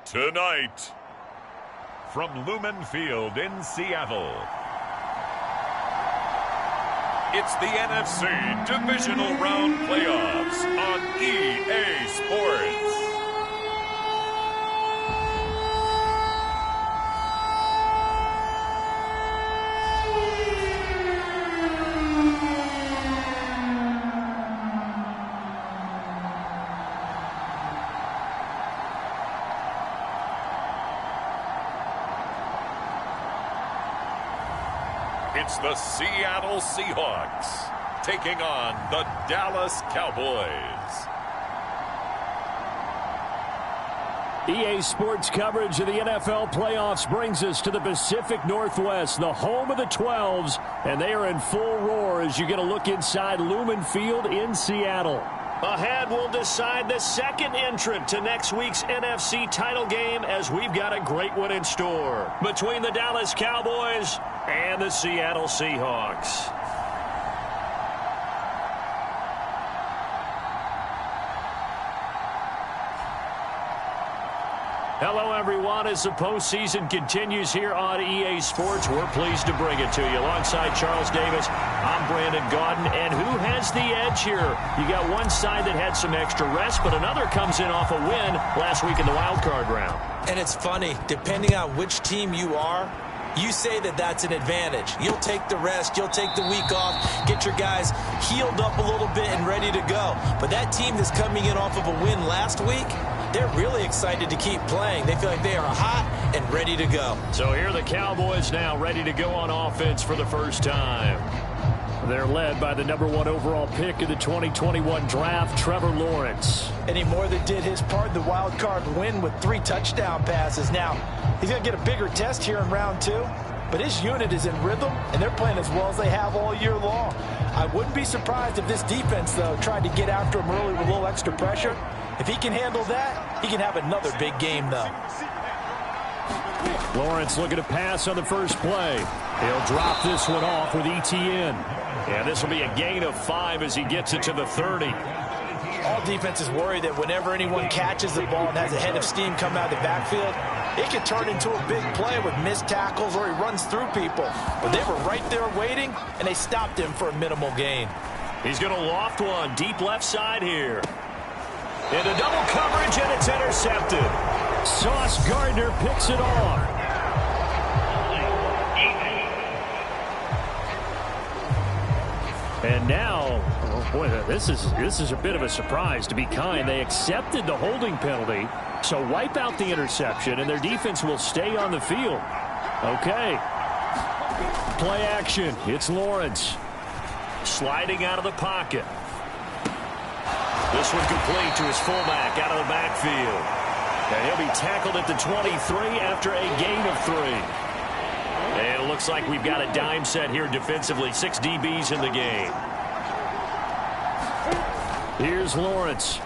Tonight, from Lumen Field in Seattle, it's the NFC Divisional Round Playoffs on EA Sports. It's the Seattle Seahawks taking on the Dallas Cowboys. EA Sports coverage of the NFL playoffs brings us to the Pacific Northwest, the home of the 12s, and they are in full roar as you get a look inside Lumen Field in Seattle. Ahead, we'll decide the second entrant to next week's NFC title game as we've got a great one in store between the Dallas Cowboys and the Seattle Seahawks. Hello, everyone. As the postseason continues here on EA Sports, we're pleased to bring it to you. Alongside Charles Davis, I'm Brandon Gaudin. And who has the edge here? You got one side that had some extra rest, but another comes in off a win last week in the wild card round. And it's funny, depending on which team you are, you say that that's an advantage. You'll take the rest, you'll take the week off, get your guys healed up a little bit and ready to go. But that team that's coming in off of a win last week, they're really excited to keep playing. They feel like they are hot and ready to go. So here are the Cowboys now ready to go on offense for the first time. They're led by the #1 overall pick of the 2021 draft, Trevor Lawrence. And he more than did his part in the wild card win with 3 touchdown passes. Now, he's going to get a bigger test here in round 2, but his unit is in rhythm, and they're playing as well as they have all year long. I wouldn't be surprised if this defense, though, tried to get after him early with a little extra pressure. If he can handle that, he can have another big game, though. Lawrence looking to pass on the first play. He'll drop this one off with ETN. Yeah, this will be a gain of 5 as he gets it to the 30. All defenses worry that whenever anyone catches the ball and has a head of steam come out of the backfield, it can turn into a big play with missed tackles or he runs through people. But they were right there waiting, and they stopped him for a minimal gain. He's going to loft one deep left side here. Into double coverage, and it's intercepted. Sauce Gardner picks it off. And now, oh boy, this is a bit of a surprise, to be kind. They accepted the holding penalty, so wipe out the interception, and their defense will stay on the field. Okay. Play action. It's Lawrence. Sliding out of the pocket. This one complete to his fullback out of the backfield. And he'll be tackled at the 23 after a gain of 3. And it looks like we've got a dime set here defensively. 6 DBs in the game. Here's Lawrence.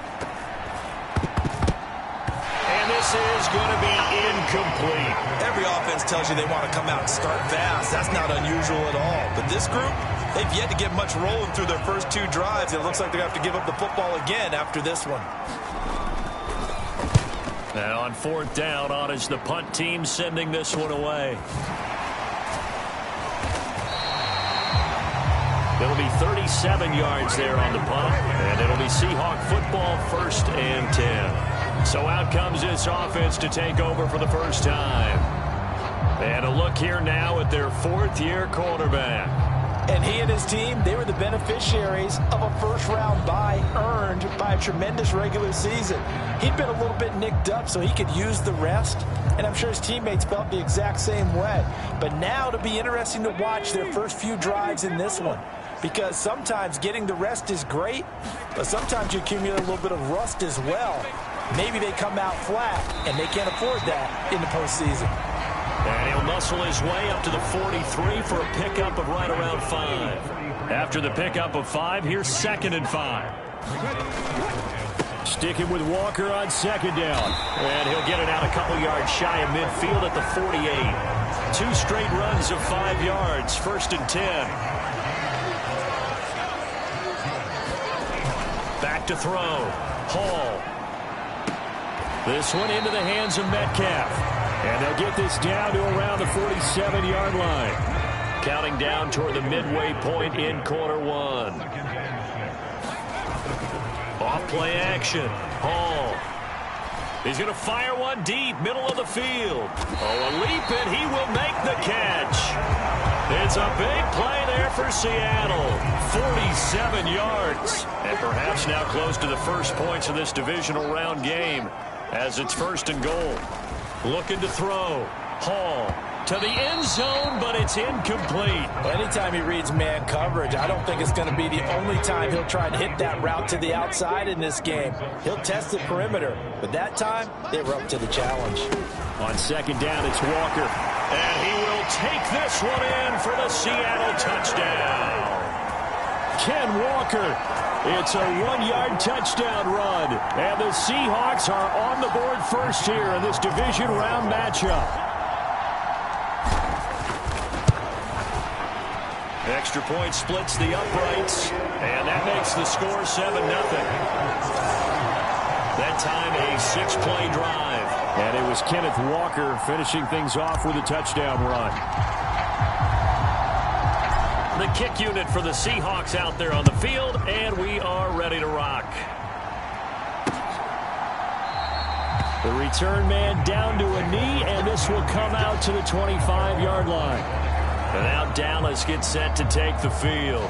And this is going to be incomplete. Every offense tells you they want to come out and start fast. That's not unusual at all. But this group, they've yet to get much rolling through their first 2 drives. It looks like they're going to have to give up the football again after this one. Now on 4th down, on is the punt team sending this one away. It'll be 37 yards there on the punt, and it'll be Seahawk football 1st and 10. So out comes this offense to take over for the first time. And a look here now at their 4th-year quarterback. And he and his team, they were the beneficiaries of a first-round bye earned by a tremendous regular season. He'd been a little bit nicked up, so he could use the rest. And I'm sure his teammates felt the exact same way. But now it'll be interesting to watch their first few drives in this one. Because sometimes getting the rest is great, but sometimes you accumulate a little bit of rust as well. Maybe they come out flat, and they can't afford that in the postseason. And he'll muscle his way up to the 43 for a pickup of right around 5. After the pickup of 5, here's 2nd and 5. Sticking with Walker on 2nd down. And he'll get it out a couple yards shy of midfield at the 48. 2 straight runs of 5 yards, 1st and 10. Back to throw. Hall. This one into the hands of Metcalf. And they'll get this down to around the 47-yard line. Counting down toward the midway point in quarter one. Off play action. Hall. He's going to fire one deep, middle of the field. Oh, a leap, and he will make the catch. It's a big play there for Seattle. 47 yards. And perhaps now close to the first points of this divisional round game as it's 1st and goal. Looking to throw. Hall to the end zone, but it's incomplete. Anytime he reads man coverage, I don't think it's going to be the only time he'll try to hit that route to the outside in this game. He'll test the perimeter, but that time, they were up to the challenge. On 2nd down, it's Walker. And he will take this one in for the Seattle touchdown. Ken Walker. It's a 1-yard touchdown run. And the Seahawks are on the board first here in this division round matchup. Extra point splits the uprights, and that makes the score 7-0. That time a 6-play drive. And it was Kenneth Walker finishing things off with a touchdown run. The kick unit for the Seahawks out there on the field, and we are ready to rock. The return man down to a knee, and this will come out to the 25-yard line. And now Dallas gets set to take the field.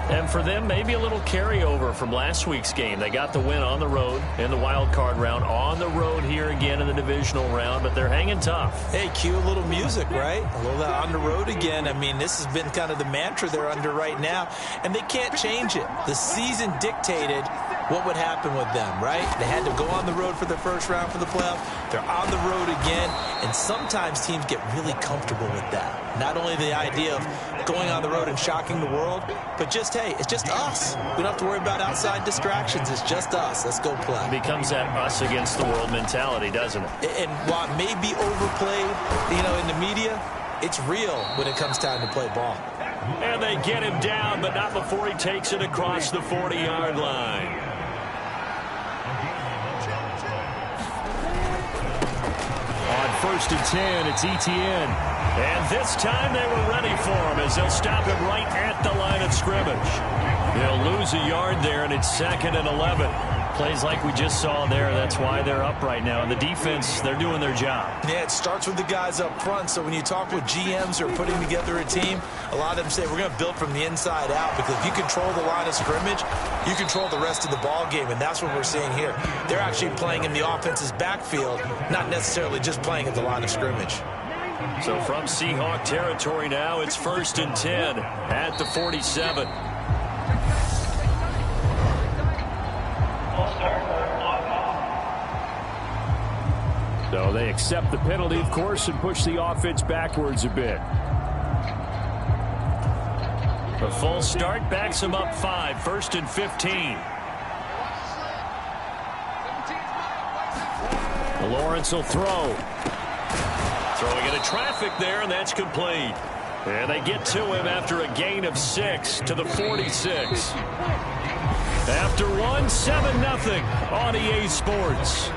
And for them, maybe a little carryover from last week's game. They got the win on the road in the wild card round, on the road here again in the divisional round, but they're hanging tough. Hey, cue a little music, right? A little on the road again. I mean, this has been kind of the mantra they're under right now, and they can't change it. The season dictated what would happen with them, right? They had to go on the road for the first round for the playoff. They're on the road again, and sometimes teams get really comfortable with that. Not only the idea of going on the road and shocking the world, but just, hey, it's just us. We don't have to worry about outside distractions. It's just us. Let's go play. It becomes that us against the world mentality, doesn't it? And while it may be overplayed, in the media, it's real when it comes time to play ball. And they get him down, but not before he takes it across the 40-yard line. On 1st and 10, it's Etienne. And this time they were ready for him as they'll stop him right at the line of scrimmage. They'll lose a yard there, and it's 2nd and 11. Plays like we just saw there. That's why they're up right now. And the defense, they're doing their job. Yeah, it starts with the guys up front. So when you talk with GMs who are putting together a team, a lot of them say we're going to build from the inside out, because if you control the line of scrimmage, you control the rest of the ball game, and that's what we're seeing here. They're actually playing in the offense's backfield, not necessarily just playing at the line of scrimmage. So from Seahawk territory now, it's 1st and 10 at the 47. So they accept the penalty, of course, and push the offense backwards a bit. A full start backs them up 5, 1st and 15. Lawrence will throw. Throwing into traffic there, and that's complete. And they get to him after a gain of 6 to the 46. After one, 7-0 on EA Sports.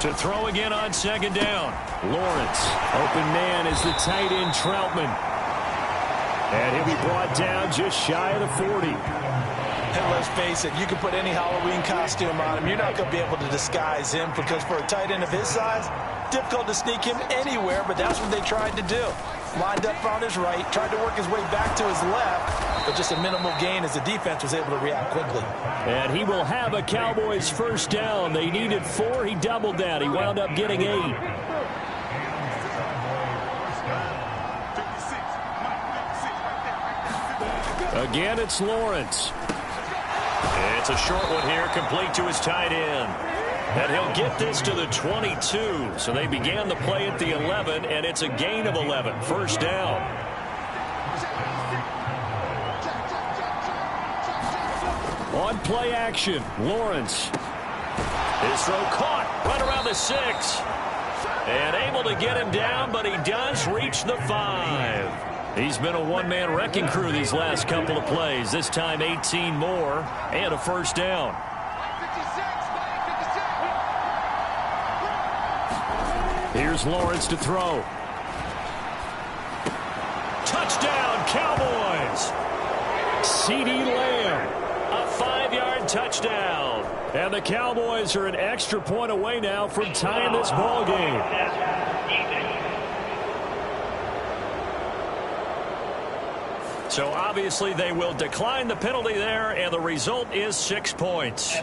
To throw again on 2nd down. Lawrence, open man is the tight end Troutman. And he'll be brought down just shy of the 40. And let's face it, you can put any Halloween costume on him. You're not going to be able to disguise him, because for a tight end of his size, difficult to sneak him anywhere, but that's what they tried to do. Lined up on his right, tried to work his way back to his left, but just a minimal gain as the defense was able to react quickly. And he will have a Cowboys 1st down. They needed 4. He doubled that. He wound up getting 8. Again, it's Lawrence. It's a short one here, complete to his tight end. And he'll get this to the 22. So they began the play at the 11, and it's a gain of 11. 1st down. On play action, Lawrence. His throw caught right around the 6. And able to get him down, but he does reach the 5. He's been a one-man wrecking crew these last couple of plays. This time 18 more and a first down. Here's Lawrence to throw. Touchdown, Cowboys! CeeDee Lamb, a 5-yard touchdown. And the Cowboys are an extra point away now from tying this ball game. So obviously they will decline the penalty there, and the result is 6 points.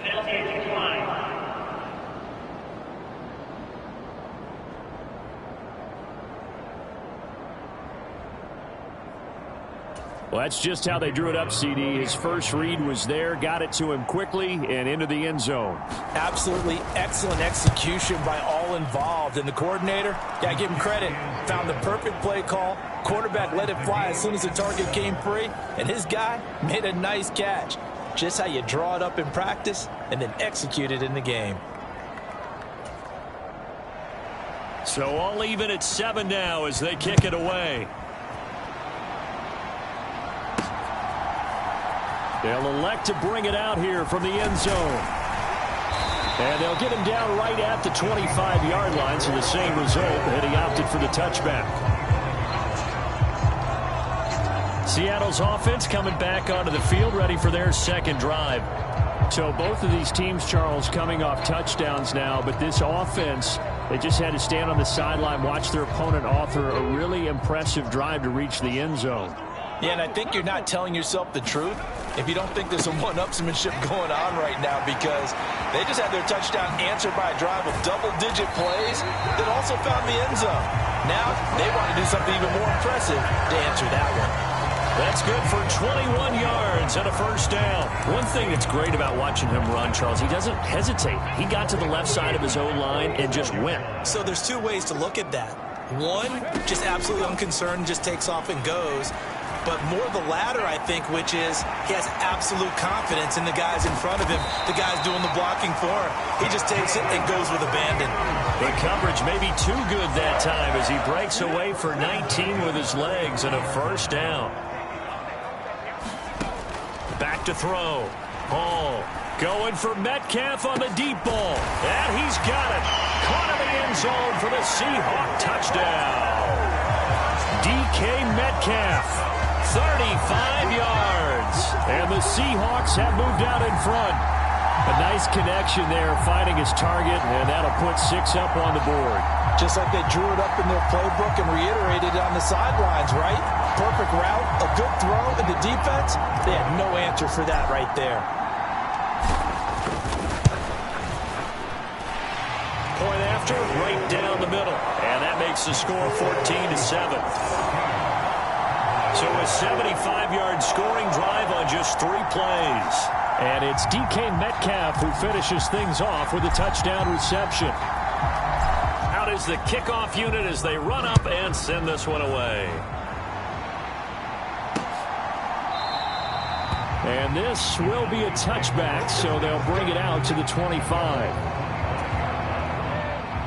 Well, that's just how they drew it up, CD. His first read was there, got it to him quickly, and into the end zone. Absolutely excellent execution by all involved. And the coordinator, got to give him credit, found the perfect play call. Quarterback let it fly as soon as the target came free, and his guy made a nice catch. Just how you draw it up in practice and then execute it in the game. So all even at 7 now as they kick it away. They'll elect to bring it out here from the end zone. And they'll get him down right at the 25-yard line, so the same result, and he opted for the touchback. Seattle's offense coming back onto the field, ready for their second drive. So both of these teams, Charles, coming off touchdowns now, but this offense, they just had to stand on the sideline, watch their opponent author a really impressive drive to reach the end zone. Yeah, and I think you're not telling yourself the truth if you don't think there's some one-upsmanship going on right now, because they just had their touchdown answered by a drive of double-digit plays that also found the end zone. Now they want to do something even more impressive to answer that one. That's good for 21 yards and a first down. One thing that's great about watching him run, Charles, he doesn't hesitate. He got to the left side of his O-line and just went. So there's two ways to look at that. One, just absolutely unconcerned, just takes off and goes. But more the latter, I think, which is he has absolute confidence in the guys in front of him, the guys doing the blocking for him. He just takes it and goes with abandon. The coverage may be too good that time as he breaks away for 19 with his legs and a first down. Back to throw. Hall going for Metcalf on the deep ball. And he's got it. Caught in the end zone for the Seahawk touchdown. DK Metcalf, 35 yards. And the Seahawks have moved out in front. A nice connection there, finding his target, and that'll put 6 up on the board. Just like they drew it up in their playbook and reiterated it on the sidelines, right? Perfect route, a good throw, and the defense, they had no answer for that right there. Point after, right down the middle. And that makes the score 14-7. So a 75-yard scoring drive on just 3 plays. And it's DK Metcalf who finishes things off with a touchdown reception. Out is the kickoff unit as they run up and send this one away. And this will be a touchback, so they'll bring it out to the 25.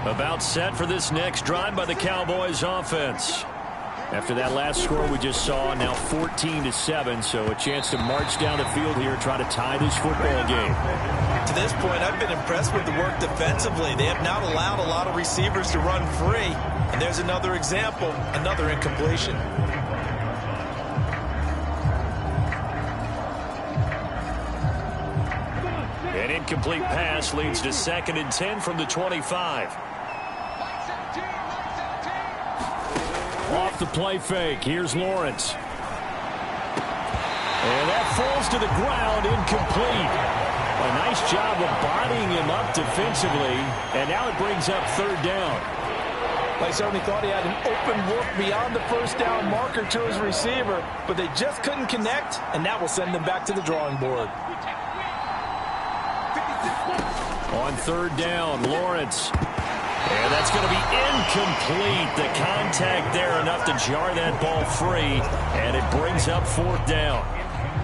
About set for this next drive by the Cowboys offense. After that last score we just saw, now 14-7, so a chance to march down the field here, try to tie this football game. To this point, I've been impressed with the work defensively. They have not allowed a lot of receivers to run free. And there's another example, another incompletion. An incomplete pass leads to 2nd and 10 from the 25. Off the play fake, here's Lawrence. And that falls to the ground, incomplete. A nice job of bodying him up defensively, and now it brings up 3rd down. They certainly thought he had an open look beyond the first down marker to his receiver, but they just couldn't connect, and that will send them back to the drawing board. On 3rd down, Lawrence. And that's going to be incomplete. The contact there enough to jar that ball free, and it brings up 4th down.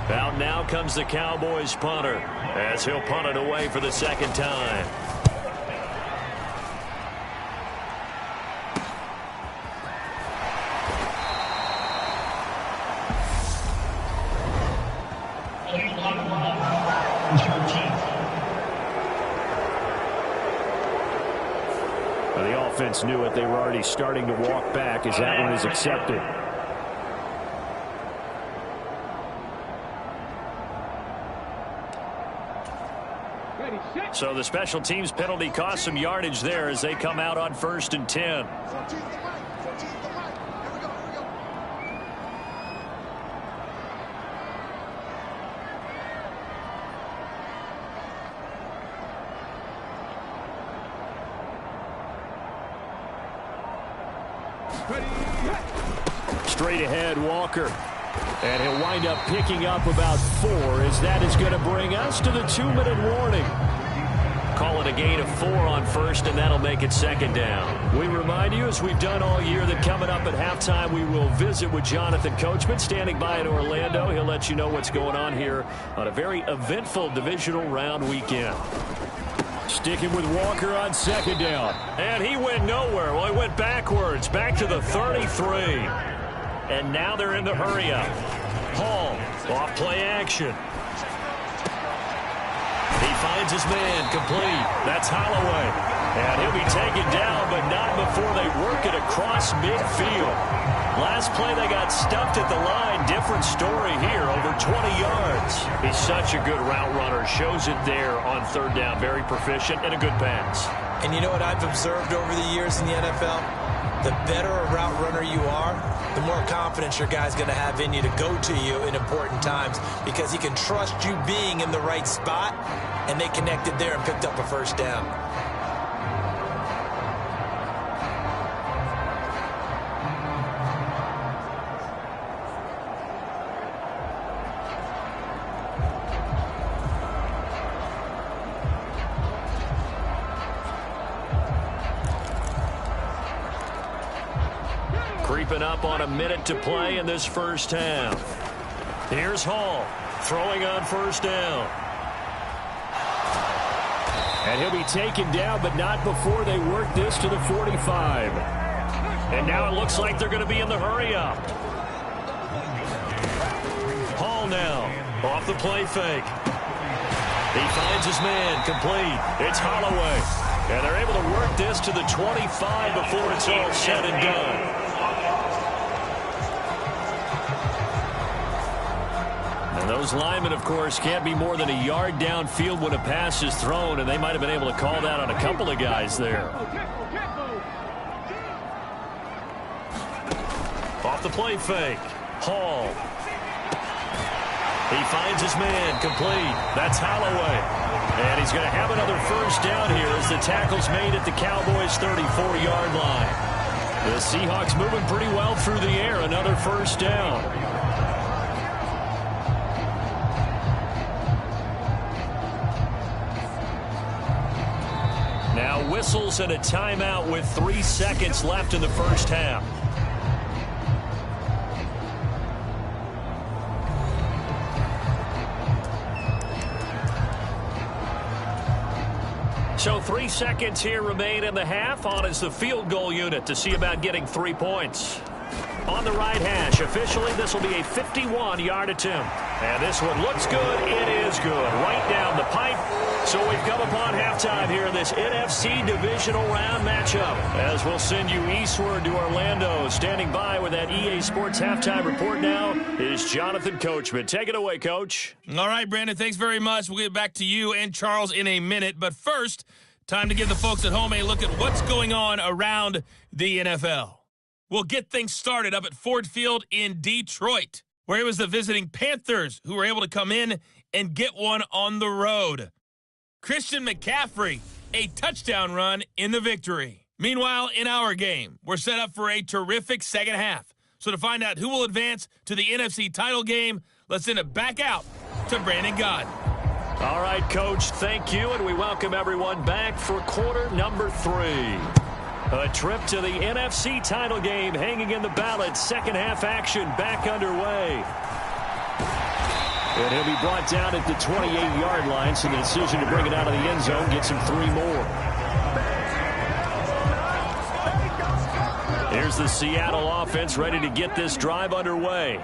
Out now comes the Cowboys punter as he'll punt it away for the 2nd time. Well, the offense knew it. They were already starting to walk back as that one is accepted. So the special teams penalty cost some yardage there as they come out on 1st and 10. Straight ahead, Walker. And he'll wind up picking up about 4 as that is going to bring us to the 2-minute warning. Call it a gain of 4 on 1st, and that'll make it 2nd down. We remind you, as we've done all year, that coming up at halftime, we will visit with Jonathan Coachman standing by in Orlando. He'll let you know what's going on here on a very eventful divisional round weekend. Sticking with Walker on 2nd down. And he went nowhere. Well, he went backwards, back to the 33. And now they're in the hurry up. Hall, off play action. He finds his man, complete. That's Holloway. And he'll be taken down, but not before they work it across midfield. Last play, they got stuffed at the line. Different story here, over 20 yards. He's such a good route runner. Shows it there on 3rd down. Very proficient and a good pass. And you know what I've observed over the years in the NFL? The better a route runner you are, the more confidence your guy's going to have in you to go to you in important times because he can trust you being in the right spot, and they connected there and picked up a 1st down. Creeping up on a minute to play in this 1st half. Here's Hall throwing on 1st down. And he'll be taken down, but not before they work this to the 45. And now it looks like they're going to be in the hurry up. Hall now off the play fake. He finds his man, complete. It's Holloway. And they're able to work this to the 25 before it's all said and done. And those linemen, of course, can't be more than a yard downfield when a pass is thrown, and they might have been able to call that on a couple of guys there. Off the play fake. Hall. He finds his man, complete. That's Holloway. And he's going to have another 1st down here as the tackle's made at the Cowboys' 34-yard line. The Seahawks moving pretty well through the air. Another 1st down. Now whistles and a timeout with 3 seconds left in the 1st half. So 3 seconds here remain in the half. On is the field goal unit to see about getting 3 points. On the right hash, officially this will be a 51-yard attempt. And this one looks good. It is good. Right down the pipe. So we've come upon halftime here in this NFC divisional round matchup. As we'll send you eastward to Orlando. Standing by with that EA Sports halftime report now is Jonathan Coachman. Take it away, Coach. All right, Brandon, thanks very much. We'll get back to you and Charles in a minute. But first, time to give the folks at home a look at what's going on around the NFL. We'll get things started up at Ford Field in Detroit, where it was the visiting Panthers who were able to come in and get one on the road. Christian McCaffrey, a touchdown run in the victory. Meanwhile, in our game, we're set up for a terrific 2nd half. So to find out who will advance to the NFC title game, let's send it back out to Brandon Gaudin. All right, Coach, thank you, and we welcome everyone back for quarter number 3. A trip to the NFC title game hanging in the balance. 2nd half action back underway. And he'll be brought down at the 28-yard line, so the decision to bring it out of the end zone gets him 3 more. Here's the Seattle offense ready to get this drive underway.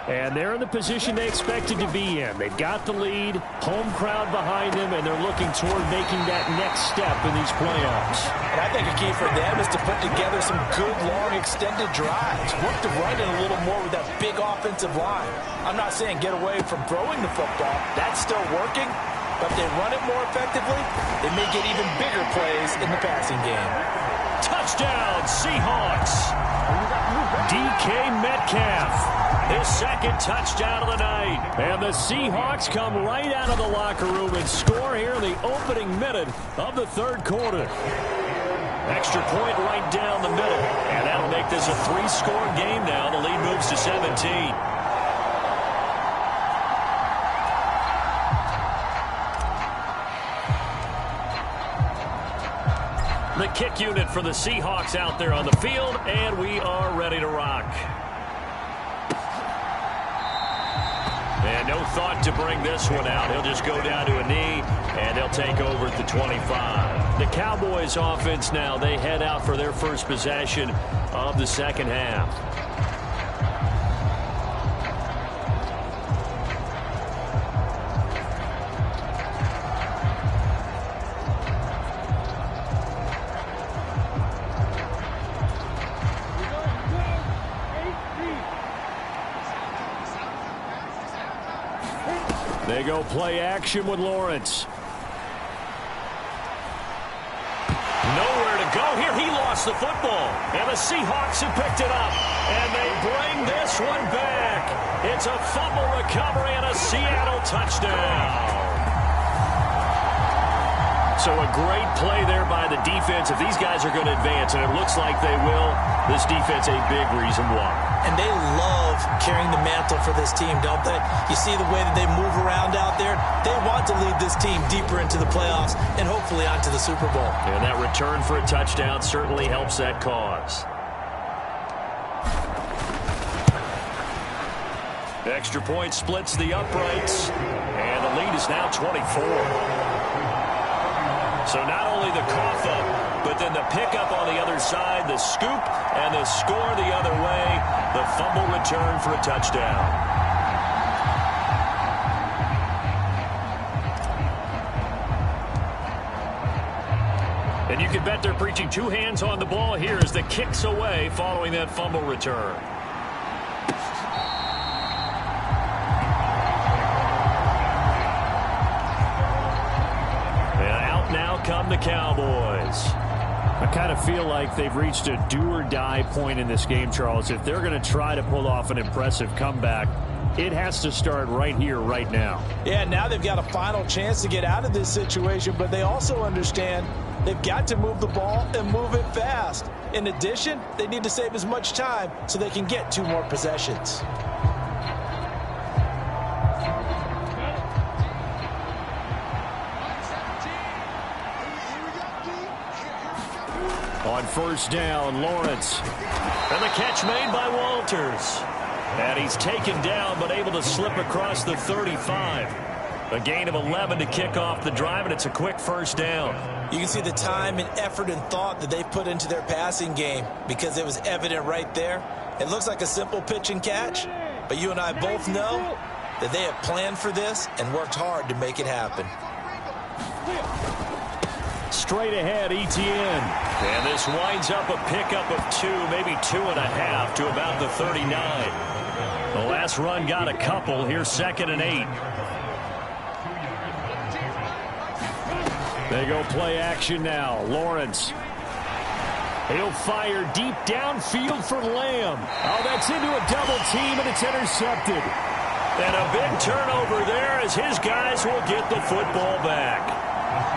And they're in the position they expected to be in. They've got the lead, home crowd behind them, and they're looking toward making that next step in these playoffs. And I think a key for them is to put together some good, long, extended drives. Work the run in a little more with that big offensive line. I'm not saying get away from throwing the football. That's still working. But if they run it more effectively, they may get even bigger plays in the passing game. Touchdown, Seahawks. DK Metcalf. His second touchdown of the night. And the Seahawks come right out of the locker room and score here in the opening minute of the third quarter. Extra point right down the middle. And that'll make this a 3-score game now. The lead moves to 17. The kick unit for the Seahawks out there on the field, and we are ready to rock. And no thought to bring this one out. He'll just go down to a knee, and they'll take over at the 25. The Cowboys offense now, they head out for their first possession of the second half. They go play action with Lawrence. Nowhere to go here. He lost the football. And the Seahawks have picked it up. And they bring this one back. It's a fumble recovery and a Seattle touchdown. So a great play there by the defense. If these guys are going to advance, and it looks like they will, this defense a big reason why. And they love carrying the mantle for this team, don't they? You see the way that they move around out there? They want to lead this team deeper into the playoffs and hopefully onto the Super Bowl. And that return for a touchdown certainly helps that cause. Extra point splits the uprights, and the lead is now 24. So not only the cough up, but then the pickup on the other side, the scoop, and the score the other way, the fumble return for a touchdown. And you can bet they're preaching two hands on the ball here as the kick's away following that fumble return. Come the Cowboys. I kind of feel like they've reached a do-or-die point in this game, Charles. If they're going to try to pull off an impressive comeback, it has to start right here, right now. Yeah, now they've got a final chance to get out of this situation, but they also understand they've got to move the ball and move it fast. In addition, they need to save as much time so they can get 2 more possessions. On first down, Lawrence. And the catch made by Walters. And he's taken down but able to slip across the 35. A gain of 11 to kick off the drive, and it's a quick first down. You can see the time and effort and thought that they put into their passing game because it was evident right there. It looks like a simple pitch and catch, but you and I both know that they have planned for this and worked hard to make it happen. Straight ahead, Etienne. And this winds up a pickup of 2, maybe 2.5 to about the 39. The last run got a couple. Here's 2nd and 8. They go play action now. Lawrence. He'll fire deep downfield for Lamb. Oh, that's into a double team, and it's intercepted. And a big turnover there as his guys will get the football back.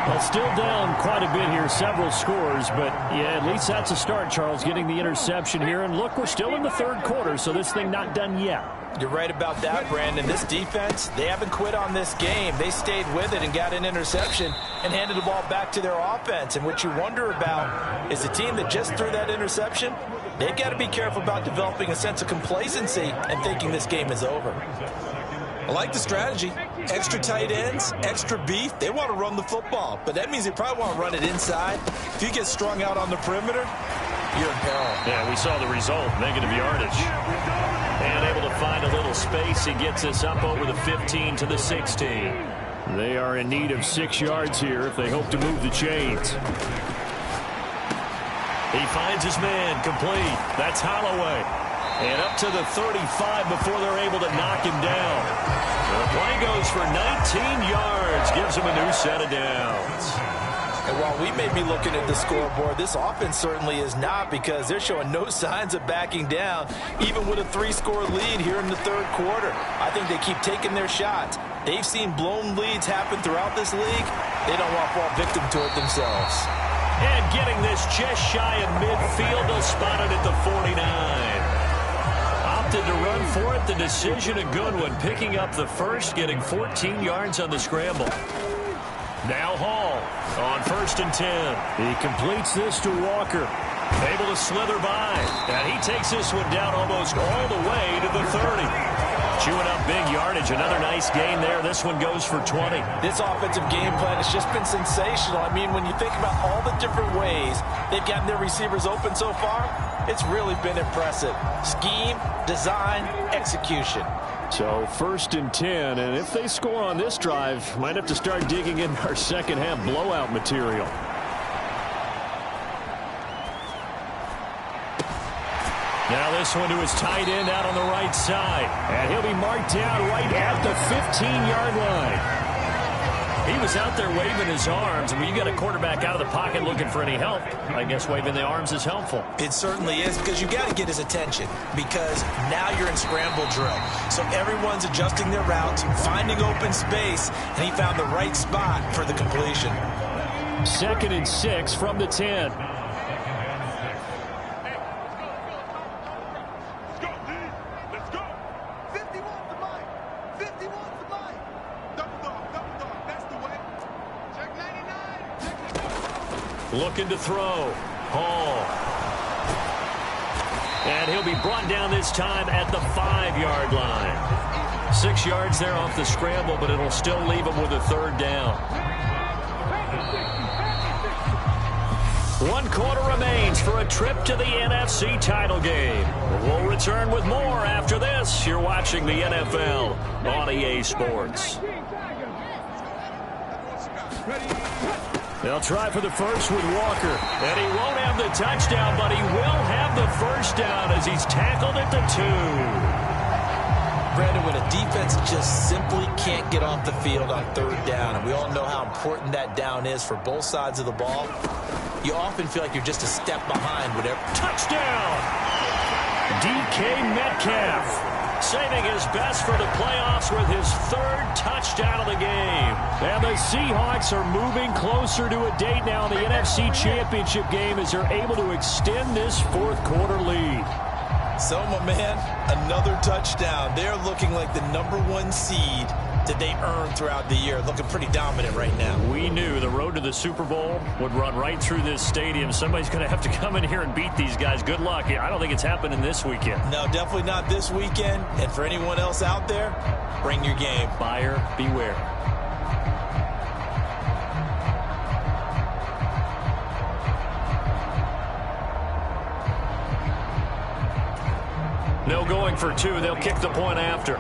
Well, still down quite a bit here, several scores, but yeah, at least that's a start, Charles, getting the interception here. And look, we're still in the third quarter, so this thing not done yet. You're right about that, Brandon. This defense, they haven't quit on this game. They stayed with it and got an interception and handed the ball back to their offense. And what you wonder about is the team that just threw that interception, they've got to be careful about developing a sense of complacency and thinking this game is over. I like the strategy. Extra tight ends, extra beef. They want to run the football, but that means they probably want to run it inside. If you get strung out on the perimeter, you're in peril. Yeah, we saw the result, negative yardage. And able to find a little space. He gets us up over the 15 to the 16. They are in need of 6 yards here if they hope to move the chains. He finds his man, complete. That's Holloway. And up to the 35 before they're able to knock him down. The play goes for 19 yards, gives him a new set of downs. And while we may be looking at the scoreboard, this offense certainly is not, because they're showing no signs of backing down, even with a 3-score lead here in the third quarter. I think they keep taking their shots. They've seen blown leads happen throughout this league. They don't want to fall victim to it themselves. And getting this just shy of midfield, they'll spot it at the 49. Opted to run for it. The decision a good one, picking up the first, getting 14 yards on the scramble. Now Hall on 1st and 10. He completes this to Walker. Able to slither by. And he takes this one down almost all the way to the 30. Chewing up big yardage. Another nice gain there. This one goes for 20. This offensive game plan has just been sensational. I mean, when you think about all the different ways they've gotten their receivers open so far, it's really been impressive. Scheme, design, execution. So 1st and 10, and if they score on this drive, might have to start digging in our second half blowout material. Now this one to his tight end out on the right side. And he'll be marked down right at the 15-yard line. He was out there waving his arms, and when you got a quarterback out of the pocket looking for any help, I guess waving the arms is helpful. It certainly is, because you got to get his attention, because now you're in scramble drill. So everyone's adjusting their routes, finding open space, and he found the right spot for the completion. 2nd and 6 from the 10. Looking to throw. Hall. And he'll be brought down this time at the 5-yard line. 6 yards there off the scramble, but it'll still leave him with a 3rd down. 1 quarter remains for a trip to the NFC title game. We'll return with more after this. You're watching the NFL on EA Sports. They'll try for the first with Walker. And he won't have the touchdown, but he will have the first down as he's tackled at the 2. Brandon, when a defense just simply can't get off the field on 3rd down, and we all know how important that down is for both sides of the ball, you often feel like you're just a step behind whatever. Touchdown! DK Metcalf saving his best for the playoffs with his 3rd touchdown of the game. And the Seahawks are moving closer to a date now in the NFC Championship game as they're able to extend this 4th quarter lead. So, my man, another touchdown. They're looking like the #1 seed that they earned throughout the year. Looking pretty dominant right now. We knew the road to the Super Bowl would run right through this stadium. Somebody's going to have to come in here and beat these guys. Good luck. I don't think it's happening this weekend. No, definitely not this weekend. And for anyone else out there, bring your game. Buyer beware. No going for 2. They'll kick the point after.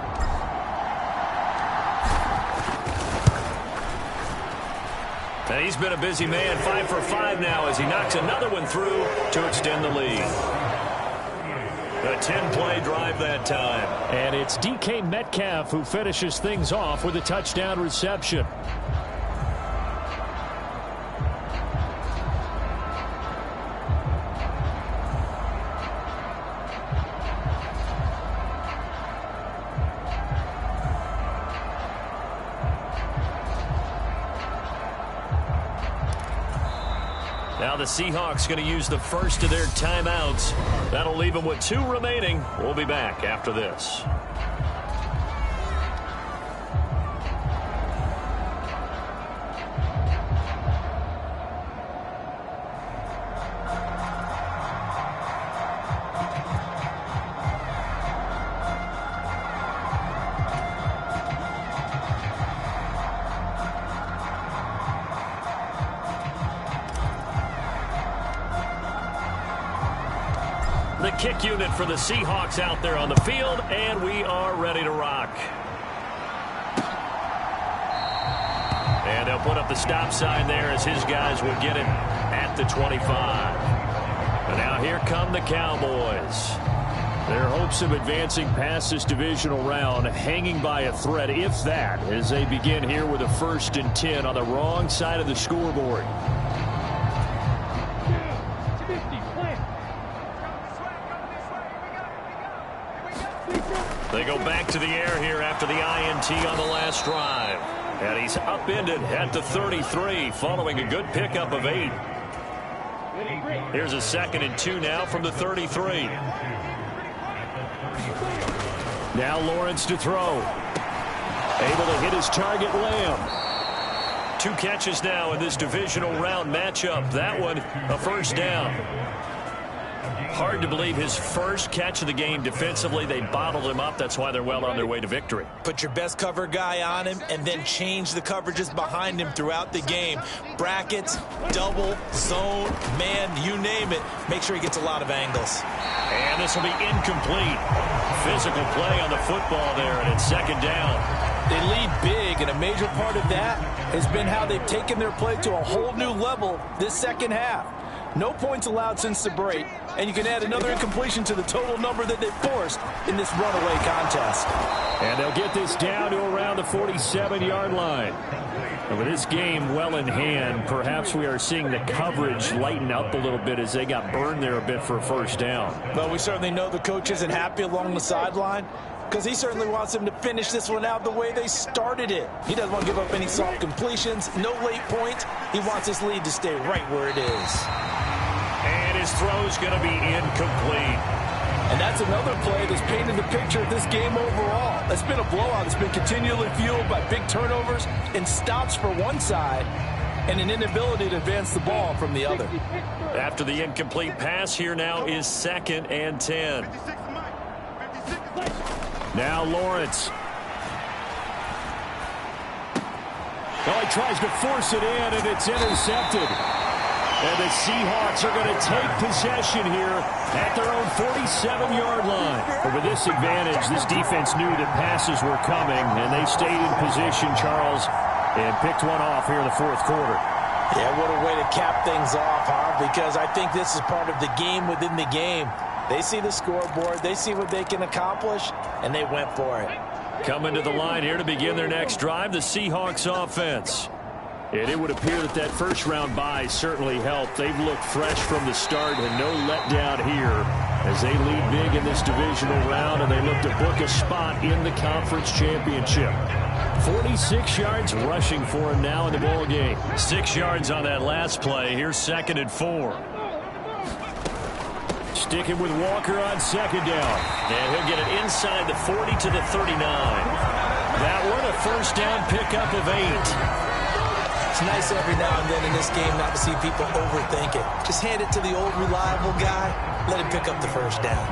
And he's been a busy man, 5 for 5 now as he knocks another one through to extend the lead. A 10-play drive that time. And it's DK Metcalf who finishes things off with a touchdown reception. Now the Seahawks going to use the first of their timeouts. That'll leave them with 2 remaining. We'll be back after this. The kick unit for the Seahawks out there on the field, and we are ready to rock. And they'll put up the stop sign there as his guys would get it at the 25. And now here come the Cowboys. Their hopes of advancing past this divisional round hanging by a thread, if that, as they begin here with a 1st and 10 on the wrong side of the scoreboard. They go back to the air here after the INT on the last drive. And he's upended at the 33 following a good pickup of 8. Here's a 2nd and 2 now from the 33. Now Lawrence to throw. Able to hit his target, Lamb. 2 catches now in this divisional round matchup. That one a 1st down. Hard to believe his first catch of the game defensively. They bottled him up. That's why they're well on their way to victory. Put your best cover guy on him and then change the coverages behind him throughout the game. Brackets, double, zone, man, you name it. Make sure he gets a lot of angles. And this will be incomplete. Physical play on the football there, and it's 2nd down. They lead big, and a major part of that has been how they've taken their play to a whole new level this second half. No points allowed since the break, and you can add another incompletion to the total number that they forced in this runaway contest. And they'll get this down to around the 47-yard line. And with this game well in hand, perhaps we are seeing the coverage lighten up a little bit as they got burned there a bit for a 1st down. Well, we certainly know the coach isn't happy along the sideline because he certainly wants them to finish this one out the way they started it. He doesn't want to give up any soft completions, no late points. He wants his lead to stay right where it is. And his throw's going to be incomplete. And that's another play that's painted the picture of this game overall. It's been a blowout. It's been continually fueled by big turnovers and stops for one side and an inability to advance the ball from the other. After the incomplete pass, here now is 2nd and 10. Now Lawrence. Oh, he tries to force it in, and it's intercepted. And the Seahawks are going to take possession here at their own 47-yard line. But with this advantage, this defense knew that passes were coming, and they stayed in position, Charles, and picked one off here in the 4th quarter. Yeah, what a way to cap things off, huh? Because I think this is part of the game within the game. They see the scoreboard, they see what they can accomplish, and they went for it. Coming to the line here to begin their next drive, the Seahawks offense. And it would appear that that 1st-round bye certainly helped. They've looked fresh from the start and no letdown here as they lead big in this divisional round, and they look to book a spot in the conference championship. 46 yards rushing for him now in the ball game. 6 yards on that last play. Here's 2nd and 4. Sticking with Walker on 2nd down. And he'll get it inside the 40 to the 39. That one a 1st down pickup of 8. It's nice every now and then in this game not to see people overthink it. Just hand it to the old reliable guy. Let him pick up the 1st down.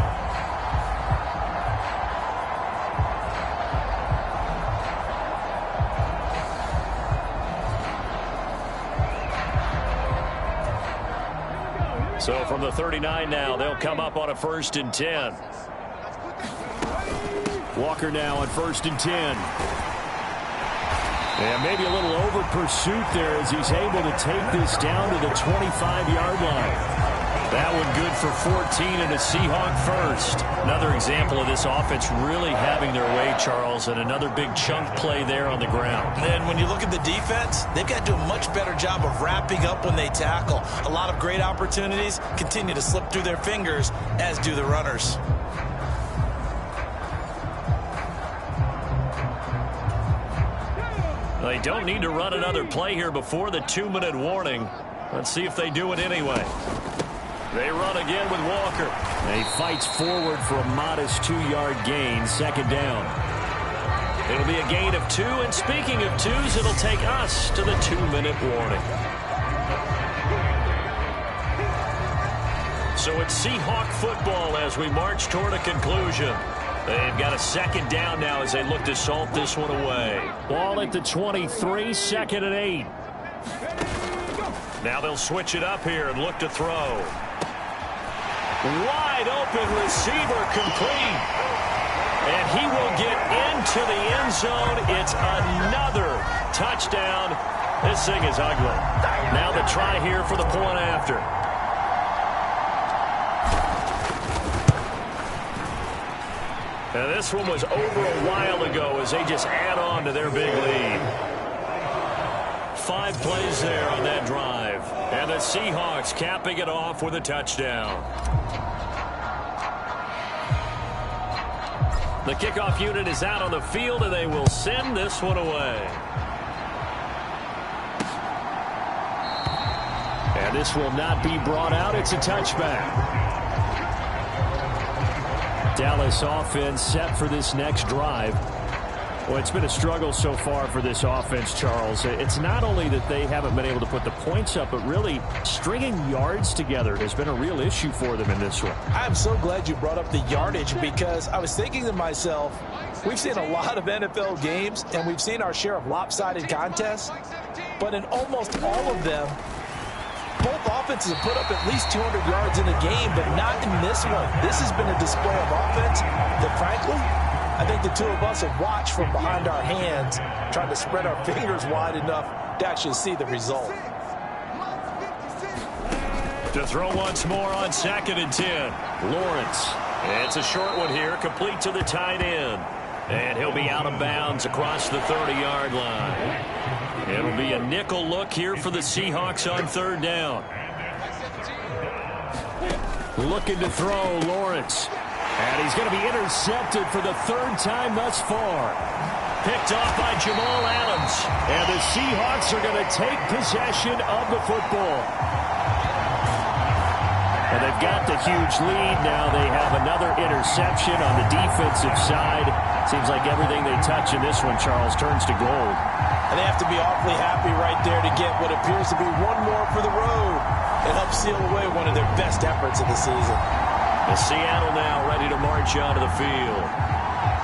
So from the 39 now, they'll come up on a 1st and 10. Walker now on 1st and 10. And maybe a little over pursuit there as he's able to take this down to the 25-yard line. That one good for 14 and a Seahawk 1st. Another example of this offense really having their way, Charles, and another big chunk play there on the ground. And when you look at the defense, they've got to do a much better job of wrapping up when they tackle. A lot of great opportunities continue to slip through their fingers, as do the runners. They don't need to run another play here before the 2-minute warning. Let's see if they do it anyway. They run again with Walker. He fights forward for a modest 2-yard gain, 2nd down. It'll be a gain of 2, and speaking of 2s, it'll take us to the 2-minute warning. So it's Seahawk football as we march toward a conclusion. They've got a 2nd down now as they look to salt this one away. Ball at the 23, 2nd and 8. Now they'll switch it up here and look to throw. Wide open receiver complete. And he will get into the end zone. It's another touchdown. This thing is ugly. Now the try here for the point after. And this one was over a while ago as they just add on to their big lead. 5 plays there on that drive. And the Seahawks capping it off with a touchdown. The kickoff unit is out on the field, and they will send this one away. And this will not be brought out. It's a touchback. Dallas offense set for this next drive. Well, it's been a struggle so far for this offense, Charles. It's not only that they haven't been able to put the points up, but really stringing yards together has been a real issue for them in this one. I'm so glad you brought up the yardage because I was thinking to myself, we've seen a lot of NFL games, and we've seen our share of lopsided contests, but in almost all of them, both offenses have put up at least 200 yards in a game, but not in this one. This has been a display of offense that, frankly, I think the two of us have watched from behind our hands, trying to spread our fingers wide enough to actually see the result. To throw once more on 2nd and 10. Lawrence. It's a short one here, complete to the tight end. And he'll be out of bounds across the 30-yard line. It'll be a nickel look here for the Seahawks on 3rd down. Looking to throw, Lawrence. And he's going to be intercepted for the 3rd time thus far. Picked off by Jamal Adams. And the Seahawks are going to take possession of the football. And they've got the huge lead. Now they have another interception on the defensive side. Seems like everything they touch in this one, Charles, turns to gold. And they have to be awfully happy right there to get what appears to be one more for the road and help seal away one of their best efforts of the season. Seattle now ready to march onto the field.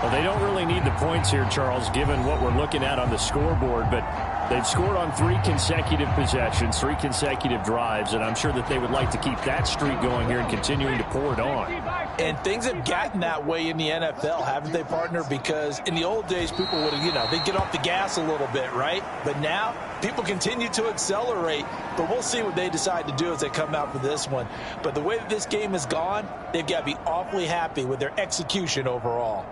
Well, they don't really need the points here, Charles, given what we're looking at on the scoreboard, but they've scored on 3 consecutive possessions, 3 consecutive drives, and I'm sure that they would like to keep that streak going here and continuing to pour it on. And things have gotten that way in the NFL, haven't they, partner? Because in the old days, people would, they'd get off the gas a little bit, right? But now, people continue to accelerate, but we'll see what they decide to do as they come out for this one. But the way that this game has gone, they've got to be awfully happy with their execution overall.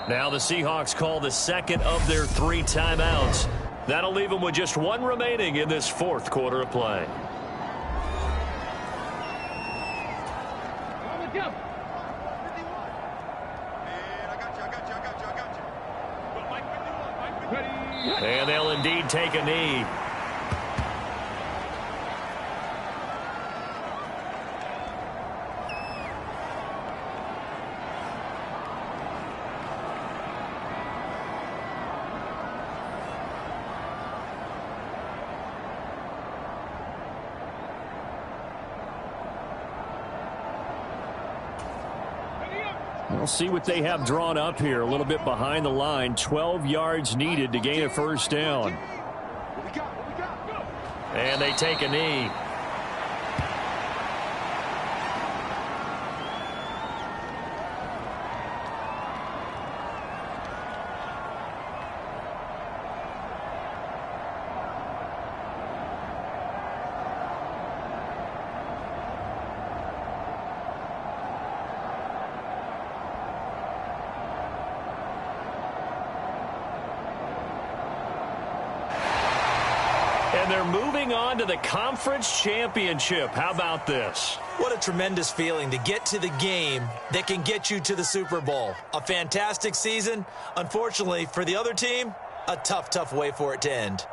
Now the Seahawks call the 2nd of their 3 timeouts. That'll leave them with just 1 remaining in this 4th quarter of play. And they'll indeed take a knee. We'll see what they have drawn up here. A little bit behind the line. 12 yards needed to gain a 1st down. And they take a knee. And they're moving on to the conference championship. How about this? What a tremendous feeling to get to the game that can get you to the Super Bowl. A fantastic season. Unfortunately, for the other team, a tough way for it to end.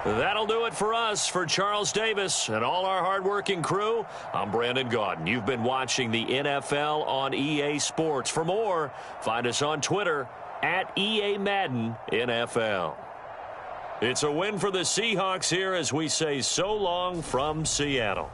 That'll do it for us. For Charles Davis and all our hardworking crew, I'm Brandon Gaudin. You've been watching the NFL on EA Sports. For more, find us on Twitter at EA Madden NFL. It's a win for the Seahawks here as we say so long from Seattle.